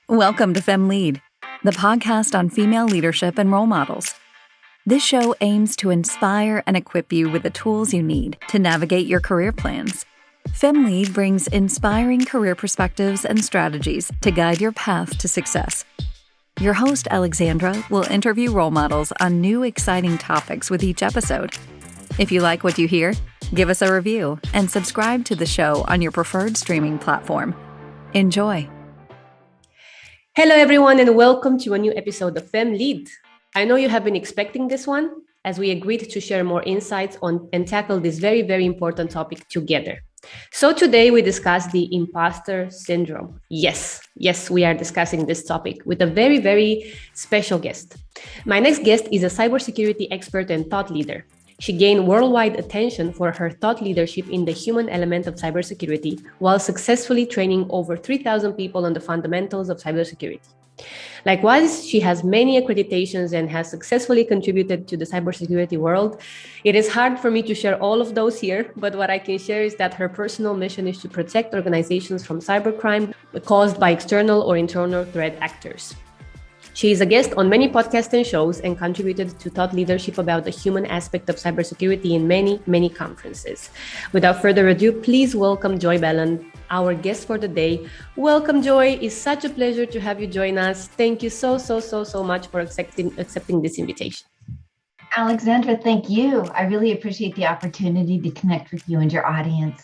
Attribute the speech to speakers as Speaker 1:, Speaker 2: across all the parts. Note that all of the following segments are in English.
Speaker 1: Welcome to FemLead, the podcast on female leadership and role models. This show aims to inspire and equip you with the tools you need to navigate your career plans. FemLead brings inspiring career perspectives and strategies to guide your path to success. Your host, Alexandra, will interview role models on new, exciting topics with each episode. If you like what you hear, give us a review and subscribe to the show on your preferred streaming platform. Enjoy.
Speaker 2: Hello, everyone, and welcome to a new episode of FemLead. I know you have been expecting this one, as we agreed to share more insights on and tackle this very, very important topic together. So today we discuss the imposter syndrome. Yes, we are discussing this topic with a very, very special guest. My next guest is a cybersecurity expert and thought leader. She gained worldwide attention for her thought leadership in the human element of cybersecurity, while successfully training over 3,000 people on the fundamentals of cybersecurity. Likewise, she has many accreditations and has successfully contributed to the cybersecurity world. It is hard for me to share all of those here, but what I can share is that her personal mission is to protect organizations from cybercrime caused by external or internal threat actors. She is a guest on many podcasts and shows and contributed to thought leadership about the human aspect of cybersecurity in many, many conferences. Without further ado, please welcome Joy Beland, our guest for the day. Welcome, Joy. It's such a pleasure to have you join us. Thank you so much for accepting this invitation.
Speaker 3: Alexandra, thank you. I really appreciate the opportunity to connect with you and your audience.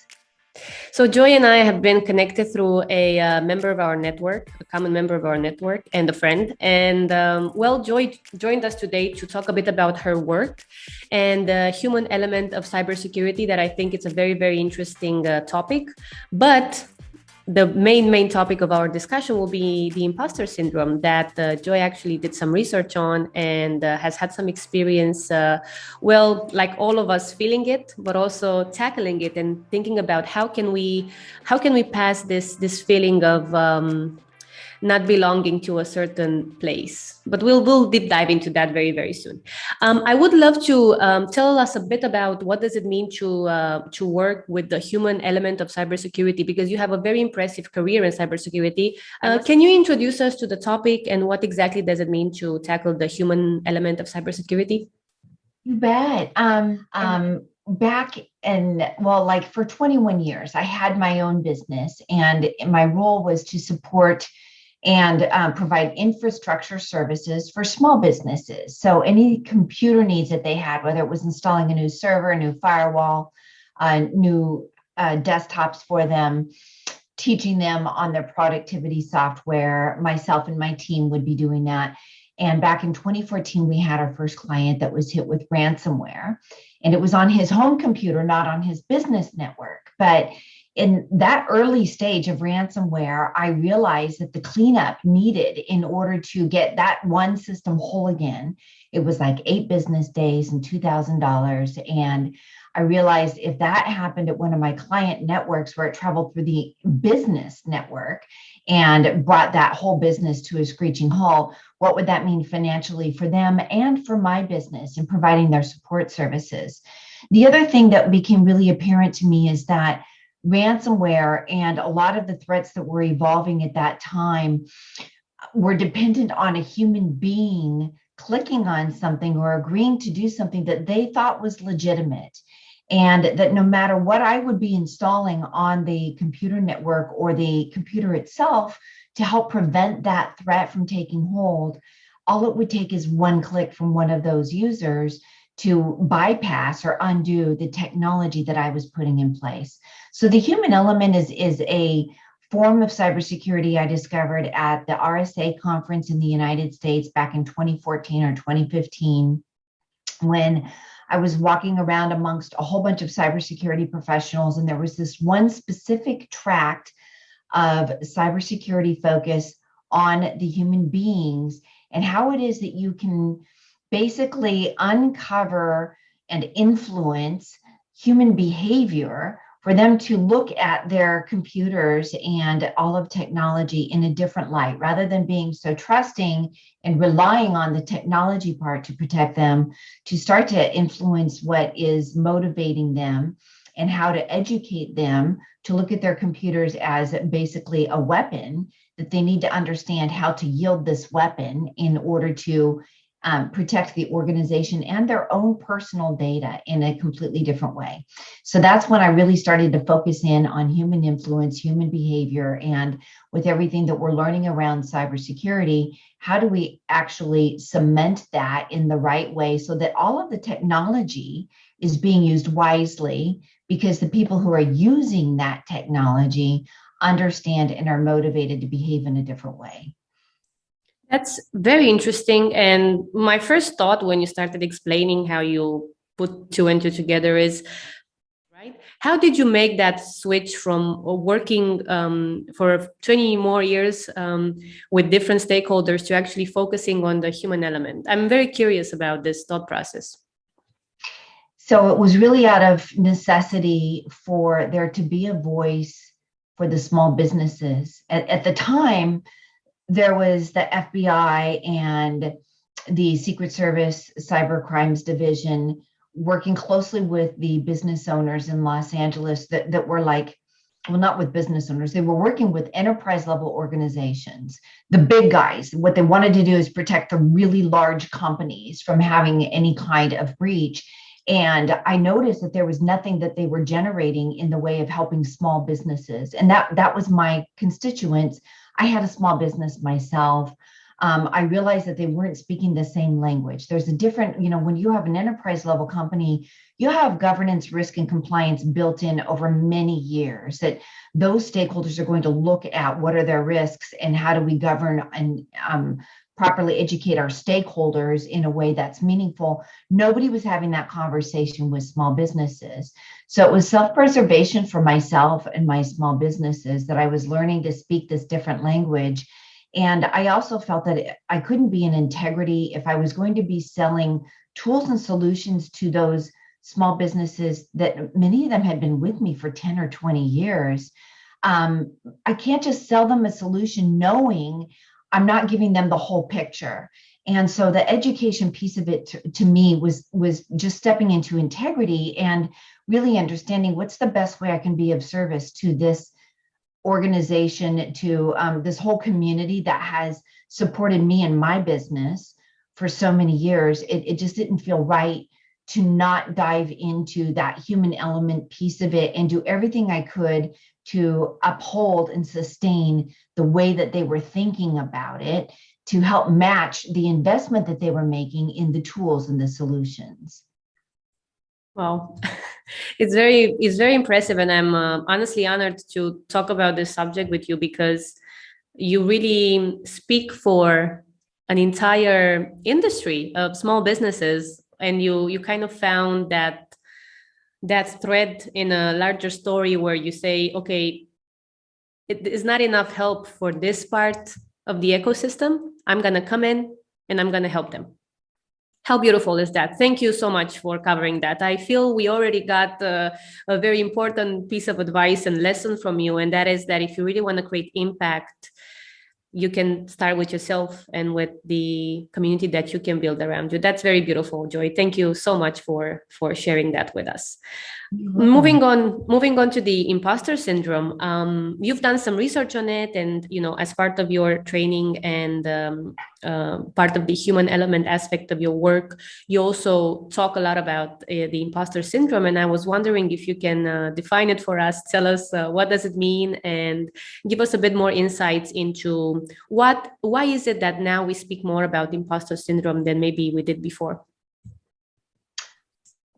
Speaker 2: So Joy and I have been connected through a member of our network, a common member of our network, and a friend. And Joy joined us today to talk a bit about her work and the human element of cybersecurity, that I think it's a very, very interesting topic. But the main topic of our discussion will be the imposter syndrome that Joy actually did some research on and has had some experience, like all of us, feeling it, but also tackling it and thinking about how can we pass this feeling of not belonging to a certain place. But we'll deep dive into that very, very soon. I would love to tell us a bit about what does it mean to work with the human element of cybersecurity, because you have a very impressive career in cybersecurity. Can you introduce us to the topic and what exactly does it mean to tackle the human element of cybersecurity?
Speaker 3: You bet. Back in, for 21 years, I had my own business, and my role was to support and provide infrastructure services for small businesses. So any computer needs that they had, whether it was installing a new server, a new firewall, new desktops for them, teaching them on their productivity software, myself and my team would be doing that. And back in 2014, we had our first client that was hit with ransomware, and it was on his home computer, not on his business network. But in that early stage of ransomware, I realized that the cleanup needed in order to get that one system whole again, it was like 8 business days and $2,000. And I realized if that happened at one of my client networks where it traveled through the business network and brought that whole business to a screeching halt, what would that mean financially for them and for my business in providing their support services? The other thing that became really apparent to me is that ransomware and a lot of the threats that were evolving at that time were dependent on a human being clicking on something or agreeing to do something that they thought was legitimate. And that no matter what I would be installing on the computer network or the computer itself to help prevent that threat from taking hold, all it would take is one click from one of those users to bypass or undo the technology that I was putting in place. So the human element is a form of cybersecurity I discovered at the RSA conference in the United States back in 2014 or 2015, when I was walking around amongst a whole bunch of cybersecurity professionals, and there was this one specific tract of cybersecurity focus on the human beings and how it is that you can basically uncover and influence human behavior for them to look at their computers and all of technology in a different light, rather than being so trusting and relying on the technology part to protect them, to start to influence what is motivating them and how to educate them to look at their computers as basically a weapon, that they need to understand how to yield this weapon in order to protect the organization and their own personal data in a completely different way. So that's when I really started to focus in on human influence, human behavior, and with everything that we're learning around cybersecurity, how do we actually cement that in the right way so that all of the technology is being used wisely, because the people who are using that technology understand and are motivated to behave in a different way.
Speaker 2: That's very interesting. And my first thought when you started explaining how you put two and two together is, right? How did you make that switch from working for 20 more years with different stakeholders to actually focusing on the human element? I'm very curious about this thought process.
Speaker 3: So it was really out of necessity for there to be a voice for the small businesses. At the time, there was the FBI and the Secret Service Cybercrimes Division working closely with the business owners in Los Angeles that were like, well, not with business owners, they were working with enterprise level organizations, the big guys. What they wanted to do is protect the really large companies from having any kind of breach. And I noticed that there was nothing that they were generating in the way of helping small businesses. And that was my constituents. I had a small business myself. I realized that they weren't speaking the same language. There's a different, when you have an enterprise level company, you have governance, risk, and compliance built in over many years, that those stakeholders are going to look at what are their risks and how do we govern and properly educate our stakeholders in a way that's meaningful. Nobody was having that conversation with small businesses. So it was self-preservation for myself and my small businesses that I was learning to speak this different language. And I also felt that I couldn't be in integrity if I was going to be selling tools and solutions to those small businesses that many of them had been with me for 10 or 20 years. I can't just sell them a solution knowing I'm not giving them the whole picture. And so the education piece of it to me was just stepping into integrity and really understanding what's the best way I can be of service to this organization, to this whole community that has supported me and my business for so many years. It just didn't feel right to not dive into that human element piece of it and do everything I could to uphold and sustain the way that they were thinking about it, to help match the investment that they were making in the tools and the solutions.
Speaker 2: Wow, it's very impressive, and I'm honestly honored to talk about this subject with you, because you really speak for an entire industry of small businesses, and you kind of found that thread in a larger story where you say, okay, it is not enough help for this part of the ecosystem. I'm going to come in and I'm going to help them. How beautiful is that? Thank you so much for covering that. I feel we already got a very important piece of advice and lesson from you. And that is that if you really want to create impact, you can start with yourself and with the community that you can build around you. That's very beautiful, Joy. Thank you so much for sharing that with us. Moving on to the imposter syndrome. You've done some research on it, and as part of your training and part of the human element aspect of your work, you also talk a lot about the imposter syndrome. And I was wondering if you can define it for us. Tell us what does it mean, and give us a bit more insights into why is it that now we speak more about imposter syndrome than maybe we did before.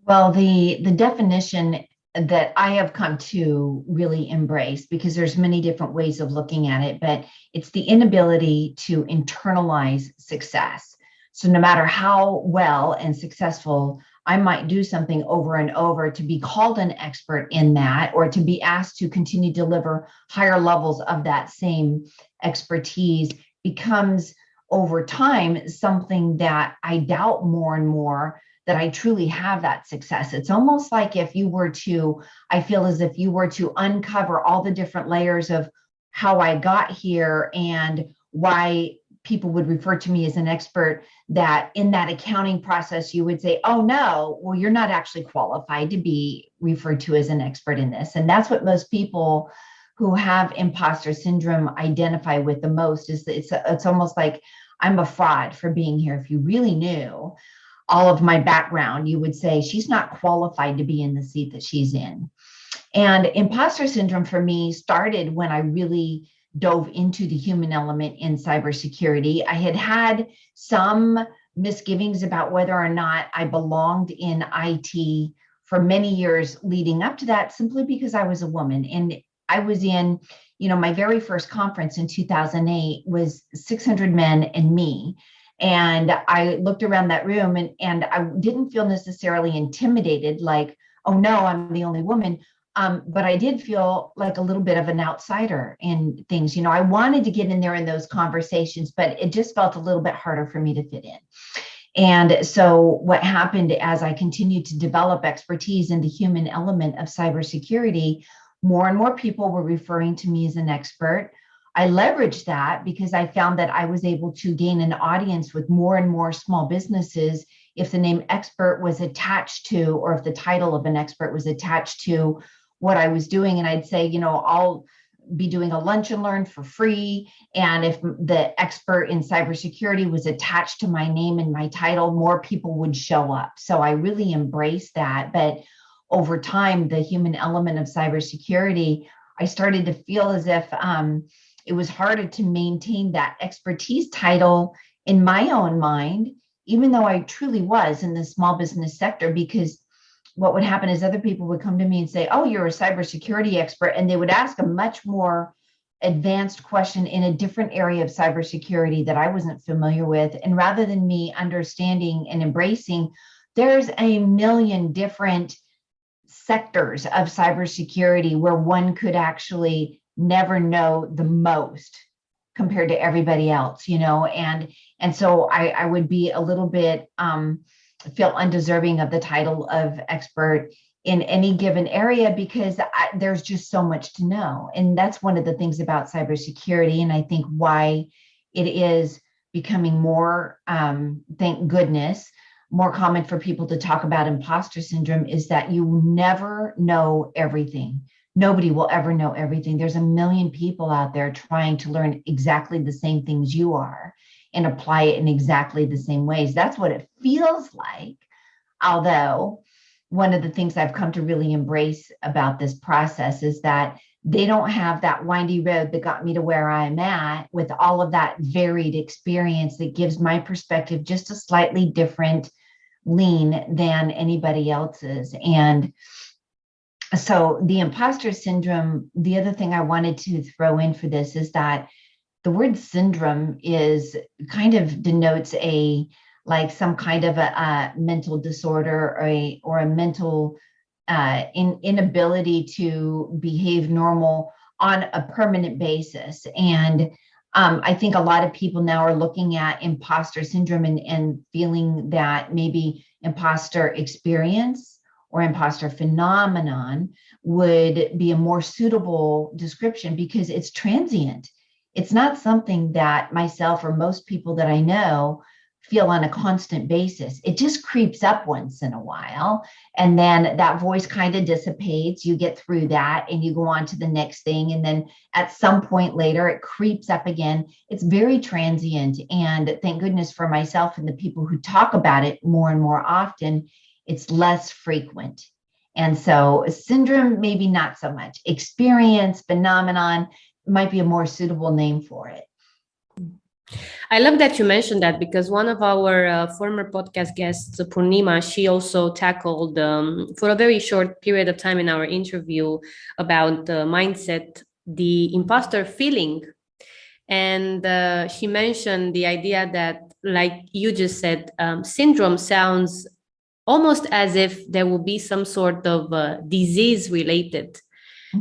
Speaker 3: Well, the definition that I have come to really embrace, because there's many different ways of looking at it, but it's the inability to internalize success. So no matter how well and successful I might do something over and over, to be called an expert in that, or to be asked to continue to deliver higher levels of that same expertise, becomes over time something that I doubt more and more that I truly have that success. It's almost like I feel as if you were to uncover all the different layers of how I got here and why people would refer to me as an expert, that in that accounting process, you would say, oh no, well, you're not actually qualified to be referred to as an expert in this. And that's what most people who have imposter syndrome identify with the most, is that it's almost like I'm a fraud for being here. If you really knew all of my background, you would say she's not qualified to be in the seat that she's in. And imposter syndrome for me started when I really dove into the human element in cybersecurity. I had some misgivings about whether or not I belonged in IT for many years leading up to that, simply because I was a woman. And I was in, my very first conference in 2008 was 600 men and me. And I looked around that room and I didn't feel necessarily intimidated, like, oh no, I'm the only woman. But I did feel like a little bit of an outsider in things. I wanted to get in there in those conversations, but it just felt a little bit harder for me to fit in. And so what happened as I continued to develop expertise in the human element of cybersecurity, more and more people were referring to me as an expert. I leveraged that because I found that I was able to gain an audience with more and more small businesses if the name expert was attached to, or if the title of an expert was attached to what I was doing. And I'd say, I'll be doing a lunch and learn for free. And if the expert in cybersecurity was attached to my name and my title, more people would show up. So I really embraced that. But over time, the human element of cybersecurity, I started to feel as if it was harder to maintain that expertise title in my own mind, even though I truly was in the small business sector, because what would happen is other people would come to me and say, oh, you're a cybersecurity expert. And they would ask a much more advanced question in a different area of cybersecurity that I wasn't familiar with. And rather than me understanding and embracing, there's a million different sectors of cybersecurity where one could actually never know the most compared to everybody else, and so I would be a little bit feel undeserving of the title of expert in any given area, because there's just so much to know. And that's one of the things about cybersecurity, and I think why it is becoming more, thank goodness, more common for people to talk about imposter syndrome, is that you never know everything. Nobody will ever know everything. There's a million people out there trying to learn exactly the same things you are and apply it in exactly the same ways. That's what it feels like. Although one of the things I've come to really embrace about this process is that they don't have that windy road that got me to where I'm at, with all of that varied experience that gives my perspective just a slightly different lean than anybody else's. And so the imposter syndrome, the other thing I wanted to throw in for this is that the word syndrome is kind of denotes some kind of a mental disorder or a mental inability to behave normal on a permanent basis. And I think a lot of people now are looking at imposter syndrome and feeling that maybe imposter experience or imposter phenomenon would be a more suitable description, because it's transient. It's not something that myself or most people that I know feel on a constant basis. It just creeps up once in a while, and then that voice kind of dissipates. You get through that and you go on to the next thing. And then at some point later, it creeps up again. It's very transient. And thank goodness for myself and the people who talk about it more and more often, it's less frequent. And so syndrome, maybe not so much. Experience, phenomenon might be a more suitable name for it.
Speaker 2: I love that you mentioned that, because one of our former podcast guests, Purnima, she also tackled for a very short period of time in our interview about the mindset, the imposter feeling. And she mentioned the idea that, like you just said, syndrome sounds almost as if there will be some sort of disease related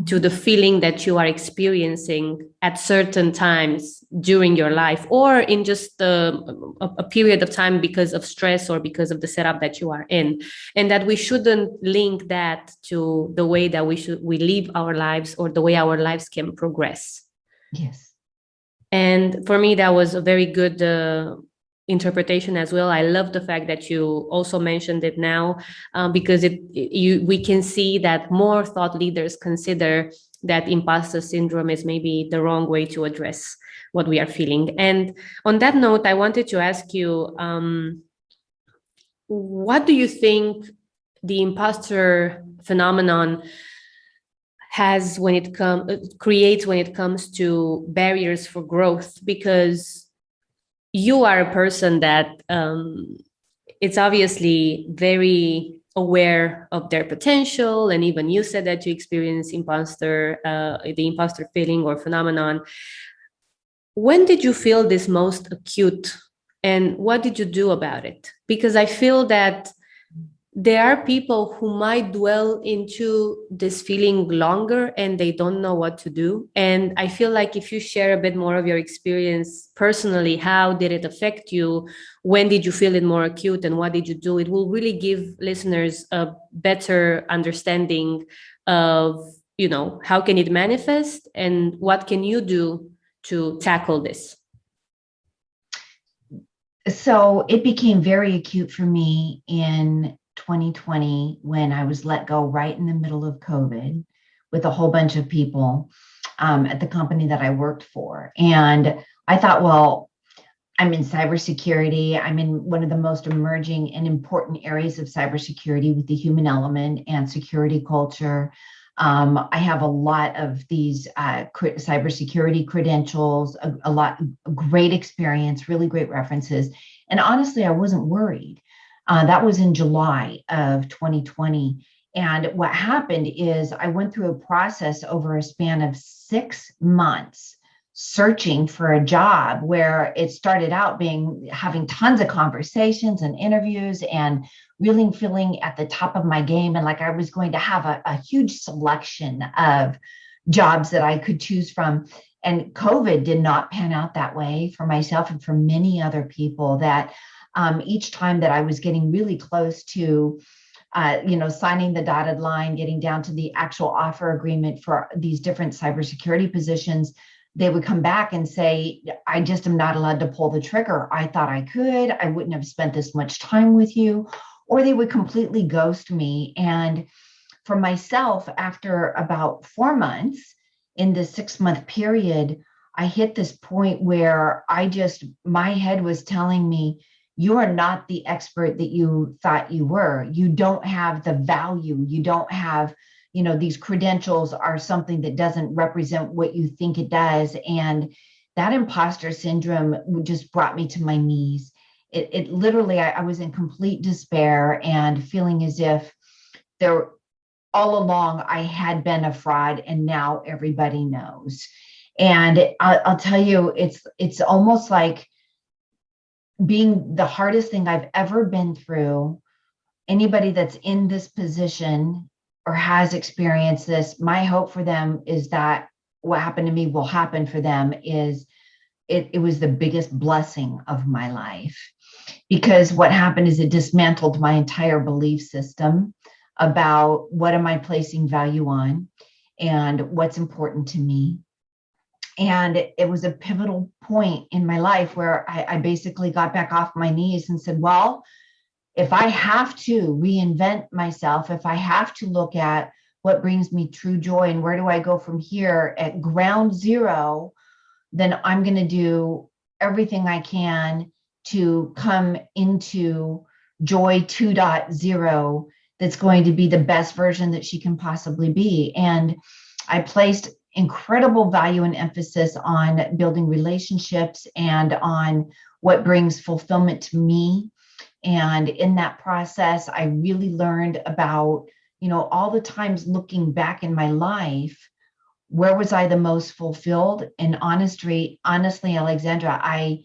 Speaker 2: to the feeling that you are experiencing at certain times during your life, or in just a period of time because of stress or because of the setup that you are in, and that we shouldn't link that to the way that we live our lives or the way our lives can progress.
Speaker 3: Yes.
Speaker 2: And for me, that was a very good interpretation as well. I love the fact that you also mentioned it now, because we can see that more thought leaders consider that imposter syndrome is maybe the wrong way to address what we are feeling. And on that note, I wanted to ask you, what do you think the imposter phenomenon has when it creates when it comes to barriers for growth? Because you are a person that it's obviously very aware of their potential, and even you said that you experience the imposter feeling or phenomenon. When did you feel this most acute, and what did you do about it? Because I feel that there are people who might dwell into this feeling longer and they don't know what to do. And I feel like if you share a bit more of your experience personally, how did it affect you? When did you feel it more acute and what did you do? It will really give listeners a better understanding of, how can it manifest and what can you do to tackle this?
Speaker 3: So it became very acute for me in 2020 when I was let go right in the middle of COVID with a whole bunch of people at the company that I worked for. And I thought, well, I'm in cybersecurity. I'm in one of the most emerging and important areas of cybersecurity with the human element and security culture. I have a lot of these cybersecurity credentials, great experience, really great references. And honestly, I wasn't worried. That was in July of 2020. And what happened is I went through a process over a span of 6 months searching for a job, where it started out having tons of conversations and interviews and really feeling at the top of my game, and like I was going to have a huge selection of jobs that I could choose from. And COVID did not pan out that way for myself and for many other people. That each time that I was getting really close to signing the dotted line, getting down to the actual offer agreement for these different cybersecurity positions, they would come back and say, I just am not allowed to pull the trigger. I thought I could. I wouldn't have spent this much time with you. Or they would completely ghost me. And for myself, after about 4 months in this 6-month period, I hit this point where my head was telling me, you are not the expert that you thought you were. You don't have the value. You don't have, these credentials are something that doesn't represent what you think it does. And that imposter syndrome just brought me to my knees. It literally, I was in complete despair and feeling as if all along I had been a fraud and now everybody knows. And I'll tell you, it's almost like being the hardest thing I've ever been through. Anybody that's in this position or has experienced this, my hope for them is that what happened to me will happen for them. It was the biggest blessing of my life, because what happened is it dismantled my entire belief system about what am I placing value on and what's important to me. And it was a pivotal point in my life where I basically got back off my knees and said, well, if I have to reinvent myself, if I have to look at what brings me true joy and where do I go from here at ground zero, then I'm going to do everything I can to come into Joy 2.0 that's going to be the best version that she can possibly be. And I placed incredible value and emphasis on building relationships and on what brings fulfillment to me. And in that process, I really learned about, all the times looking back in my life, where was I the most fulfilled? And honestly, Alexandra, I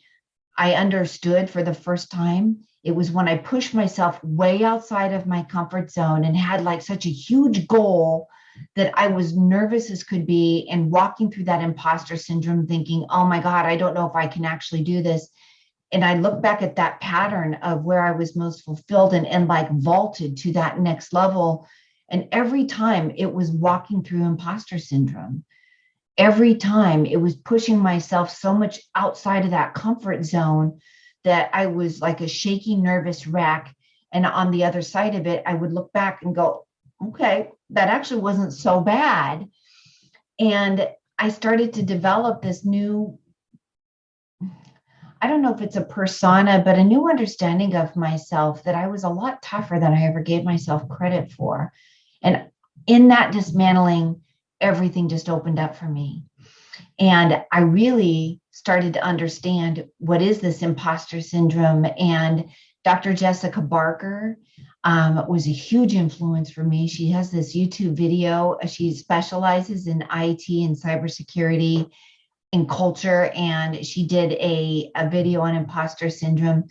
Speaker 3: understood for the first time. It was when I pushed myself way outside of my comfort zone and had like such a huge goal that I was nervous as could be, and walking through that imposter syndrome thinking, oh my God, I don't know if I can actually do this. And I look back at that pattern of where I was most fulfilled and like vaulted to that next level. And every time it was walking through imposter syndrome. every time it was pushing myself so much outside of that comfort zone that I was like a shaky, nervous wreck. And on the other side of it, I would look back and go, okay, that actually wasn't so bad. And I started to develop this new, I don't know if it's a persona, but a new understanding of myself that I was a lot tougher than I ever gave myself credit for. And in that dismantling, everything just opened up for me. And I really started to understand what is this imposter syndrome. And Dr. Jessica Barker was a huge influence for me. She has this YouTube video. She specializes in IT and cybersecurity and culture. And she did a video on imposter syndrome.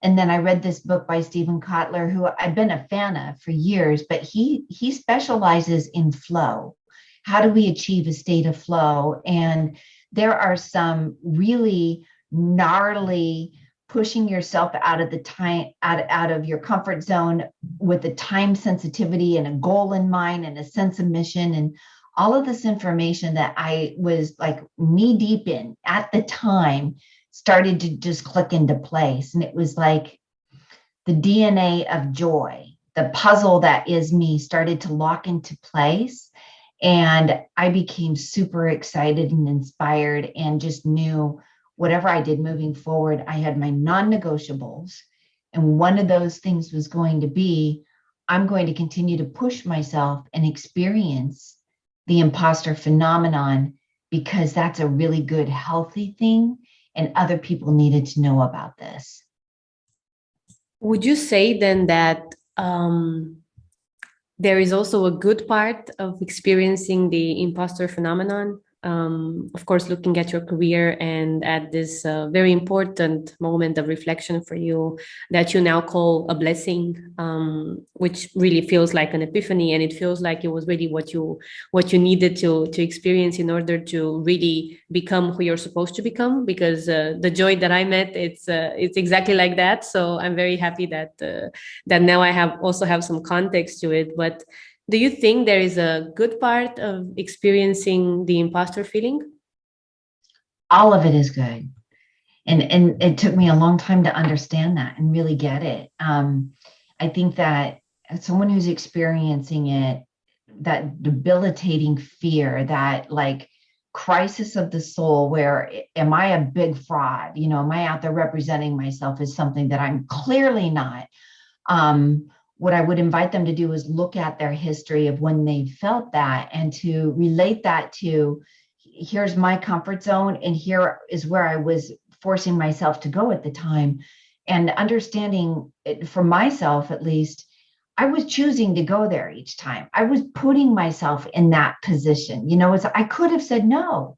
Speaker 3: And then I read this book by Stephen Kotler, who I've been a fan of for years, but he specializes in flow. How do we achieve a state of flow? And there are some really gnarly pushing yourself out of the time, out of your comfort zone with a time sensitivity and a goal in mind and a sense of mission and all of this information that I was like knee deep in at the time started to just click into place. And it was like the DNA of joy, the puzzle that is me started to lock into place. And I became super excited and inspired and just knew whatever I did moving forward, I had my non-negotiables. And one of those things was going to be, I'm going to continue to push myself and experience the imposter phenomenon because that's a really good, healthy thing. And other people needed to know about this.
Speaker 2: Would you say then that there is also a good part of experiencing the imposter phenomenon? Of course, looking at your career and at this very important moment of reflection for you that you now call a blessing, which really feels like an epiphany, and it feels like it was really what you needed to experience in order to really become who you're supposed to become. Because the joy that I met, it's exactly like that. So I'm very happy that that now I also have some context to it. But do you think there is a good part of experiencing the imposter feeling?
Speaker 3: All of it is good. And it took me a long time to understand that and really get it. I think that as someone who's experiencing it, that debilitating fear, that like crisis of the soul, where am I a big fraud? You know, am I out there representing myself as something that I'm clearly not? What I would invite them to do is look at their history of when they felt that and to relate that to, here's my comfort zone and here is where I was forcing myself to go at the time. And understanding it for myself, at least, I was choosing to go there each time. I was putting myself in that position. You know, I could have said no.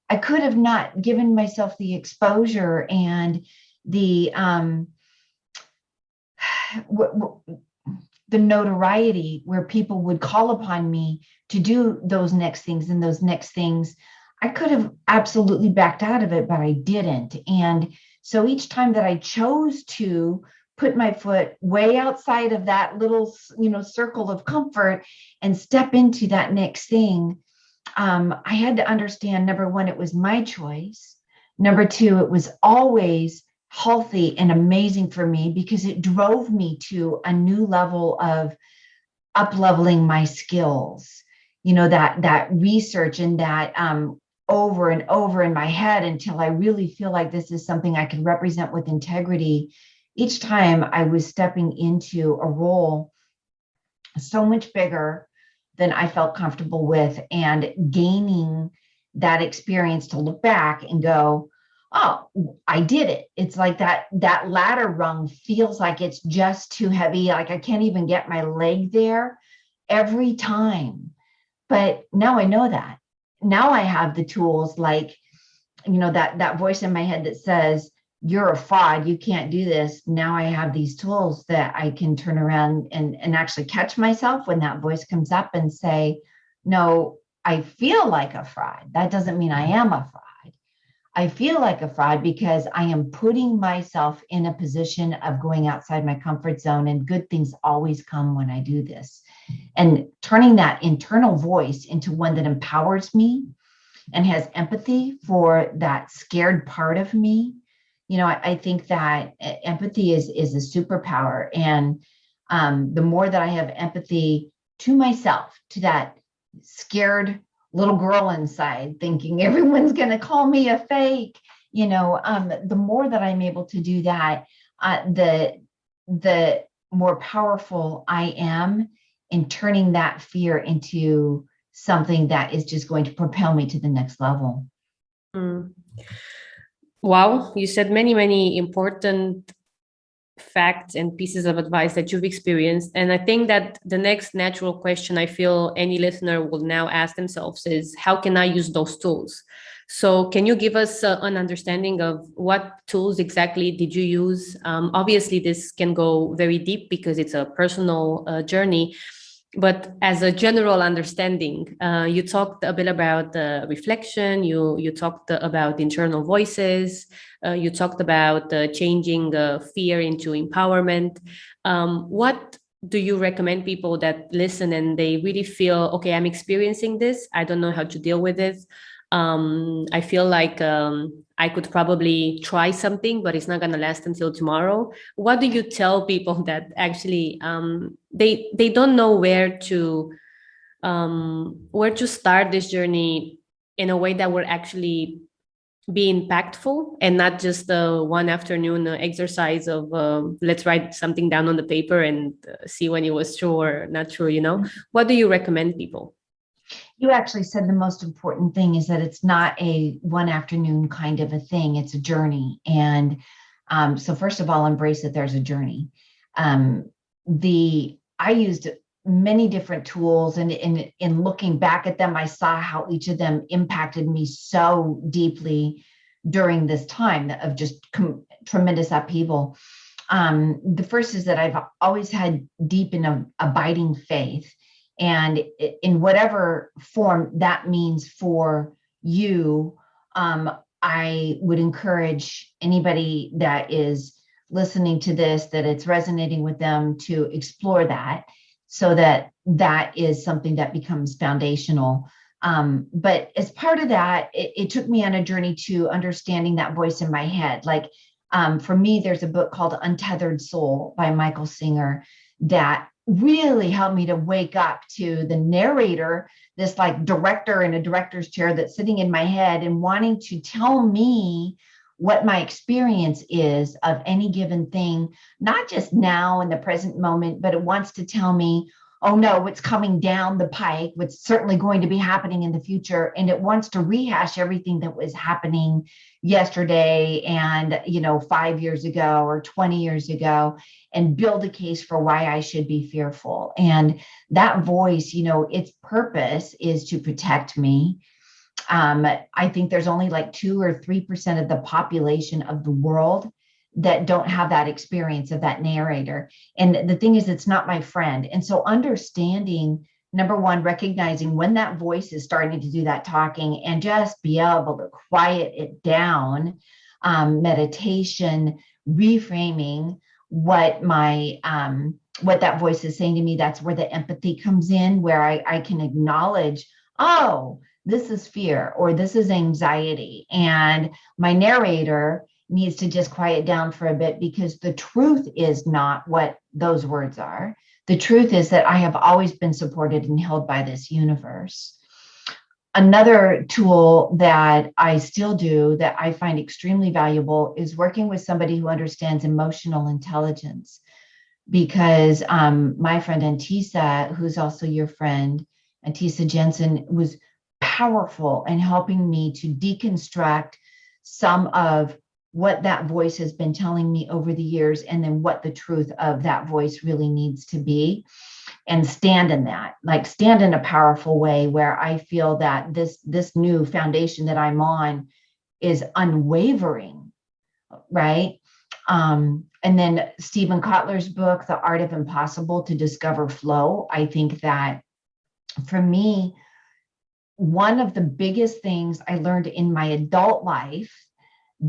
Speaker 3: I could have not given myself the exposure and the notoriety where people would call upon me to do those next things and those next things. I could have absolutely backed out of it, but I didn't. And so each time that I chose to put my foot way outside of that little, circle of comfort and step into that next thing, I had to understand, number one, it was my choice. Number two, it was always healthy and amazing for me because it drove me to a new level of up-leveling my skills, that research and that over and over in my head until I really feel like this is something I can represent with integrity. Each time I was stepping into a role so much bigger than I felt comfortable with and gaining that experience to look back and go, oh, I did it. It's like that ladder rung feels like it's just too heavy. Like I can't even get my leg there every time. But now I know that. Now I have the tools like, that voice in my head that says, you're a fraud, you can't do this. Now I have these tools that I can turn around and actually catch myself when that voice comes up and say, no, I feel like a fraud. That doesn't mean I am a fraud. I feel like a fraud because I am putting myself in a position of going outside my comfort zone, and good things always come when I do this. And turning that internal voice into one that empowers me and has empathy for that scared part of me, I think that empathy is a superpower. And the more that I have empathy to myself, to that scared little girl inside thinking everyone's going to call me a fake, the more that I'm able to do that, the more powerful I am in turning that fear into something that is just going to propel me to the next level.
Speaker 2: Wow, you said many, many important facts and pieces of advice that you've experienced. And I think that the next natural question I feel any listener will now ask themselves is, how can I use those tools? So can you give us an understanding of what tools exactly did you use? Obviously, this can go very deep because it's a personal journey. But as a general understanding, you talked a bit about reflection, you talked about internal voices, you talked about changing fear into empowerment. What do you recommend people that listen and they really feel, okay, I'm experiencing this, I don't know how to deal with it. I feel like I could probably try something, but it's not going to last until tomorrow. What do you tell people that actually they don't know where to start this journey in a way that will actually be impactful and not just one afternoon exercise of let's write something down on the paper and see when it was true or not true. What do you recommend people?
Speaker 3: You actually said the most important thing is that it's not a one afternoon kind of a thing. It's a journey. And so first of all, embrace that there's a journey. I used many different tools, and in looking back at them, I saw how each of them impacted me so deeply during this time of just tremendous upheaval. The first is that I've always had deep and abiding faith. And in whatever form that means for you, I would encourage anybody that is listening to this, that it's resonating with them, to explore that, so that is something that becomes foundational. But as part of that, it took me on a journey to understanding that voice in my head. Like for me, there's a book called Untethered Soul by Michael Singer that really helped me to wake up to the narrator, this like director in a director's chair that's sitting in my head and wanting to tell me what my experience is of any given thing, not just now in the present moment, but it wants to tell me, oh no, what's coming down the pike, what's certainly going to be happening in the future. And it wants to rehash everything that was happening yesterday and, 5 years ago or 20 years ago, and build a case for why I should be fearful. And that voice, its purpose is to protect me. I think there's only like 2 or 3% of the population of the world that don't have that experience of that narrator. And the thing is, it's not my friend. And so understanding, number one, recognizing when that voice is starting to do that talking and just be able to quiet it down, meditation, reframing what that voice is saying to me. That's where the empathy comes in, where I can acknowledge, oh, this is fear or this is anxiety. And my narrator needs to just quiet down for a bit, because the truth is not what those words are. The truth is that I have always been supported and held by this universe. Another tool that I still do that I find extremely valuable is working with somebody who understands emotional intelligence, because my friend Antisa, who's also your friend, Antisa Jensen, was powerful in helping me to deconstruct some of what that voice has been telling me over the years, and then what the truth of that voice really needs to be, and stand in that, like stand in a powerful way where I feel that this new foundation that I'm on is unwavering, right? And then Stephen Kotler's book, The Art of Impossible, to Discover Flow. I think that for me, one of the biggest things I learned in my adult life,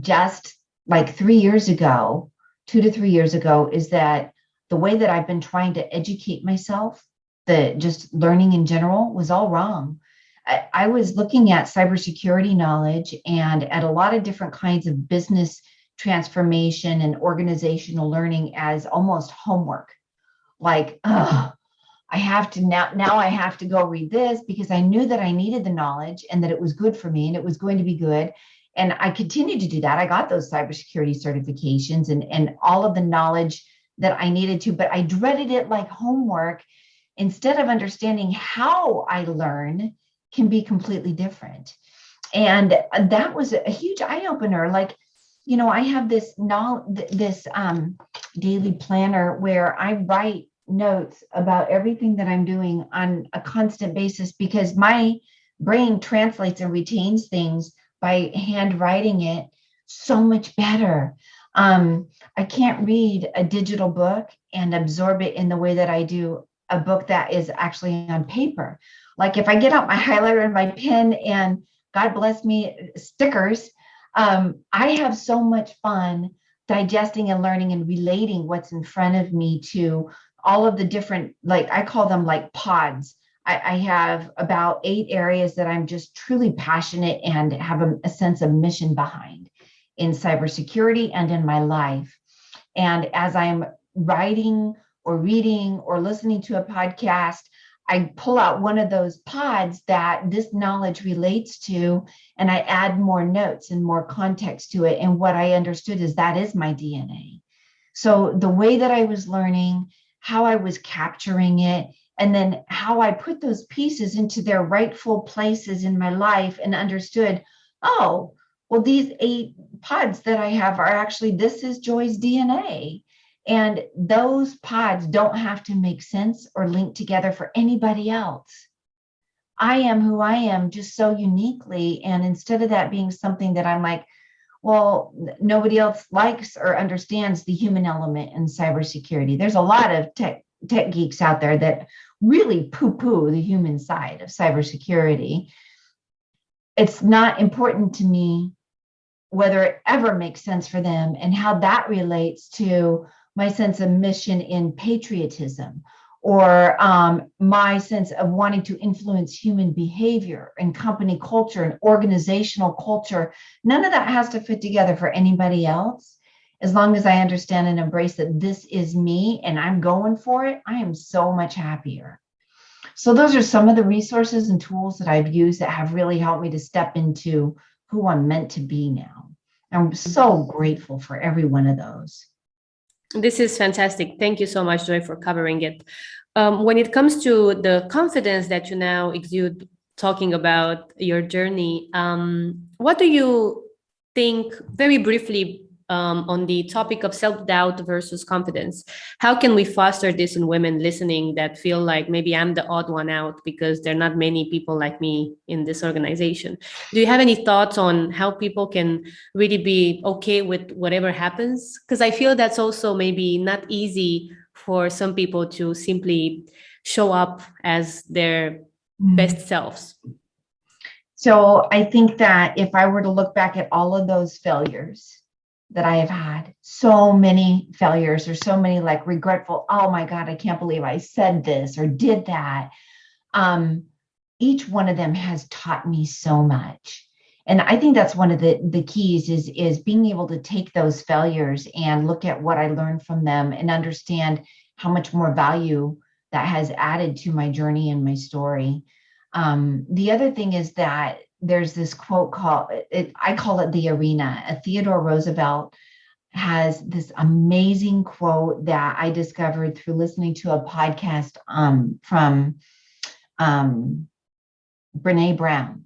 Speaker 3: just like 3 years ago, 2 to 3 years ago, is that the way that I've been trying to educate myself, just learning in general, was all wrong. I was looking at cybersecurity knowledge and at a lot of different kinds of business transformation and organizational learning as almost homework. Like, oh, I have to now I have to go read this because I knew that I needed the knowledge and that it was good for me and it was going to be good. And I continued to do that. I got those cybersecurity certifications and all of the knowledge that I needed to, but I dreaded it like homework instead of understanding how I learn can be completely different. And that was a huge eye opener. Like, I have this daily planner where I write notes about everything that I'm doing on a constant basis because my brain translates and retains things by handwriting it so much better. I can't read a digital book and absorb it in the way that I do a book that is actually on paper. Like if I get out my highlighter and my pen and God bless me, stickers, I have so much fun digesting and learning and relating what's in front of me to all of the different, like I call them like pods. I have about 8 areas that I'm just truly passionate and have a sense of mission behind in cybersecurity and in my life. And as I'm writing or reading or listening to a podcast, I pull out one of those pods that this knowledge relates to, and I add more notes and more context to it. And what I understood is that is my DNA. So the way that I was learning, how I was capturing it, and then how I put those pieces into their rightful places in my life and understood, oh, well, these 8 pods that I have are actually, this is Joy's DNA. And those pods don't have to make sense or link together for anybody else. I am who I am just so uniquely. And instead of that being something that I'm like, well, nobody else likes or understands the human element in cybersecurity. There's a lot of tech geeks out there that really poo-poo the human side of cybersecurity. It's not important to me whether it ever makes sense for them and how that relates to my sense of mission in patriotism or my sense of wanting to influence human behavior and company culture and organizational culture. None of that has to fit together for anybody else. As long as I understand and embrace that this is me and I'm going for it, I am so much happier. So those are some of the resources and tools that I've used that have really helped me to step into who I'm meant to be now. I'm so grateful for every one of those.
Speaker 2: This is fantastic. Thank you so much, Joy, for covering it. When it comes to the confidence that you now exude, talking about your journey, what do you think, very briefly, on the topic of self-doubt versus confidence? How can we foster this in women listening that feel like maybe I'm the odd one out because there are not many people like me in this organization? Do you have any thoughts on how people can really be okay with whatever happens? Because I feel that's also maybe not easy for some people to simply show up as their best selves.
Speaker 3: So I think that if I were to look back at all of those failures that I have had, so many failures or so many like regretful, oh my God, I can't believe I said this or did that. Each one of them has taught me so much. And I think that's one of the keys is being able to take those failures and look at what I learned from them and understand how much more value that has added to my journey and my story. The other thing is that there's this quote I call it the arena. Theodore Roosevelt has this amazing quote that I discovered through listening to a podcast from Brene Brown.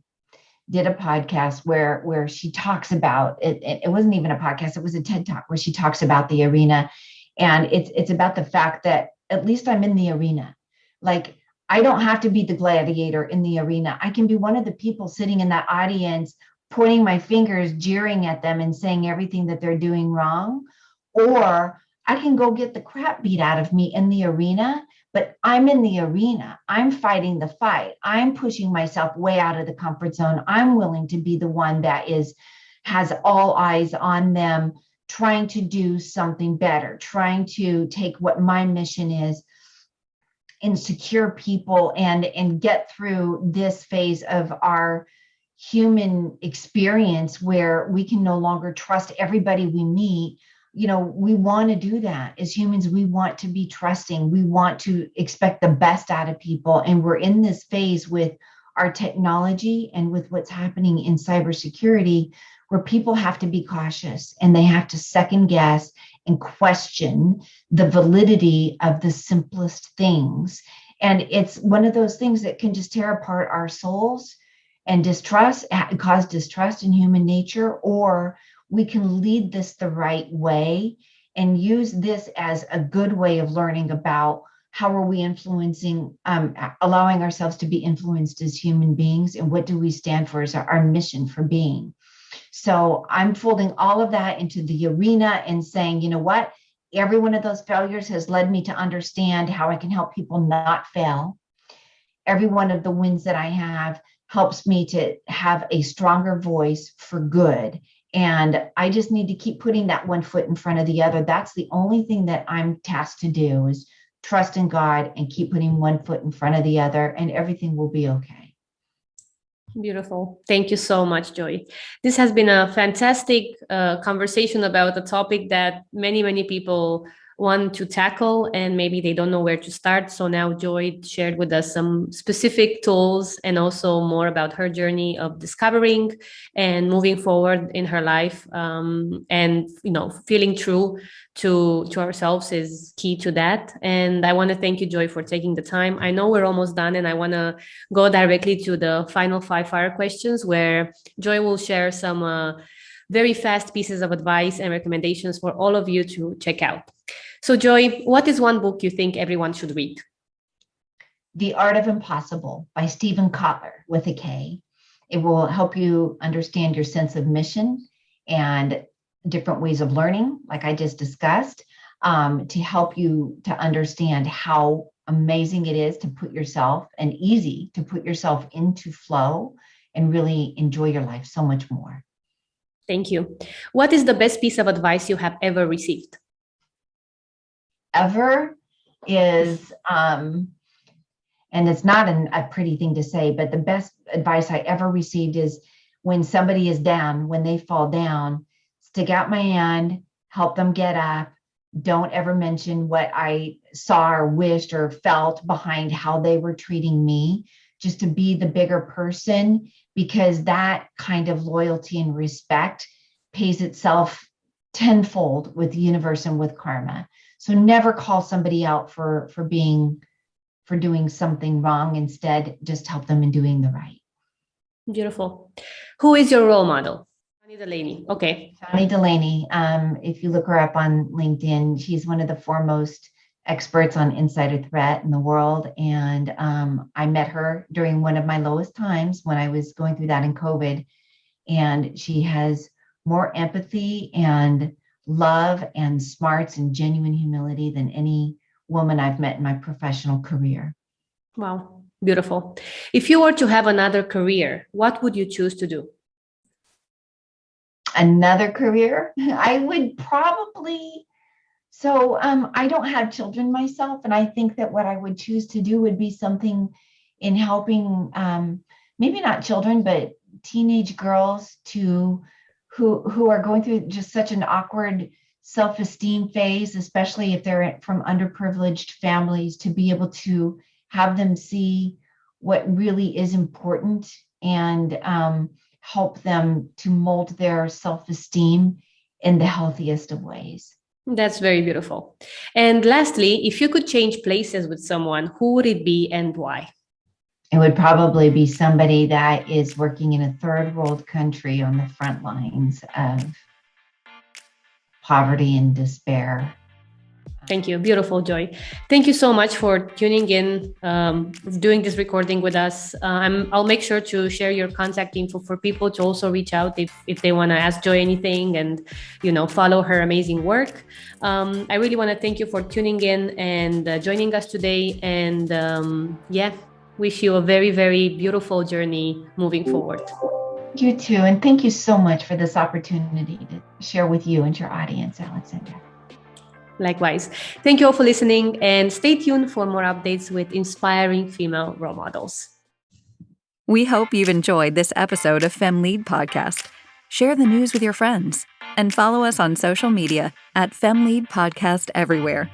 Speaker 3: Did a podcast where she talks about it. It wasn't even a podcast, it was a TED Talk where she talks about the arena. And it's about the fact that at least I'm in the arena. Like, I don't have to be the gladiator in the arena. I can be one of the people sitting in that audience, pointing my fingers, jeering at them and saying everything that they're doing wrong. Or I can go get the crap beat out of me in the arena, but I'm in the arena. I'm fighting the fight. I'm pushing myself way out of the comfort zone. I'm willing to be the one that has all eyes on them, trying to do something better, trying to take what my mission is and secure people and get through this phase of our human experience where we can no longer trust everybody we meet. We want to do that as humans. We want to be trusting. We want to expect the best out of people. And we're in this phase with our technology and with what's happening in cybersecurity, where people have to be cautious and they have to second guess and question the validity of the simplest things. And it's one of those things that can just tear apart our souls and cause distrust in human nature, or we can lead this the right way and use this as a good way of learning about how are we influencing, allowing ourselves to be influenced as human beings, and what do we stand for as our mission for being. So I'm folding all of that into the arena and saying, you know what? Every one of those failures has led me to understand how I can help people not fail. Every one of the wins that I have helps me to have a stronger voice for good. And I just need to keep putting that one foot in front of the other. That's the only thing that I'm tasked to do, is trust in God and keep putting one foot in front of the other, and everything will be okay.
Speaker 2: Beautiful. Thank you so much, Joy. This has been a fantastic conversation about a topic that many, many people want to tackle, and maybe they don't know where to start. So now Joy shared with us some specific tools and also more about her journey of discovering and moving forward in her life. And, feeling true to ourselves is key to that. And I want to thank you, Joy, for taking the time. I know we're almost done, and I want to go directly to the final 5 fire questions, where Joy will share some very fast pieces of advice and recommendations for all of you to check out. So Joy, what is one book you think everyone should read?
Speaker 3: The Art of Impossible by Stephen Kotler with a K. It will help you understand your sense of mission and different ways of learning, like I just discussed, to help you to understand how amazing it is to put yourself, and easy to put yourself into flow and really enjoy your life so much more.
Speaker 2: Thank you. What is the best piece of advice you have ever received?
Speaker 3: Ever is, and it's not a pretty thing to say, but the best advice I ever received is when somebody is down, when they fall down, stick out my hand, help them get up. Don't ever mention what I saw or wished or felt behind how they were treating me, just to be the bigger person, because that kind of loyalty and respect pays itself tenfold with the universe and with karma. So never call somebody out for doing something wrong. Instead, just help them in doing the right.
Speaker 2: Beautiful. Who is your role model? Shani Delaney. Okay.
Speaker 3: Shani Delaney. If you look her up on LinkedIn, she's one of the foremost experts on insider threat in the world. And I met her during one of my lowest times when I was going through that in COVID. And she has more empathy and love and smarts and genuine humility than any woman I've met in my professional career.
Speaker 2: Wow. Beautiful. If you were to have another career, what would you choose to do?
Speaker 3: Another career? I would probably, I don't have children myself, and I think that what I would choose to do would be something in helping, maybe not children, but teenage girls who are going through just such an awkward self-esteem phase, especially if they're from underprivileged families, to be able to have them see what really is important and help them to mold their self-esteem in the healthiest of ways.
Speaker 2: That's very beautiful. And lastly, if you could change places with someone, who would it be and why?
Speaker 3: It would probably be somebody that is working in a third world country on the front lines of poverty and despair.
Speaker 2: Thank you. Beautiful, Joy. Thank you so much for tuning in, doing this recording with us. I'll make sure to share your contact info for people to also reach out if they want to ask Joy anything and, follow her amazing work. I really want to thank you for tuning in and joining us today. And wish you a very, very beautiful journey moving forward.
Speaker 3: You too. And thank you so much for this opportunity to share with you and your audience, Alexandra.
Speaker 2: Likewise. Thank you all for listening, and stay tuned for more updates with inspiring female role models.
Speaker 1: We hope you've enjoyed this episode of FemLead Podcast. Share the news with your friends and follow us on social media at FemLead Podcast everywhere.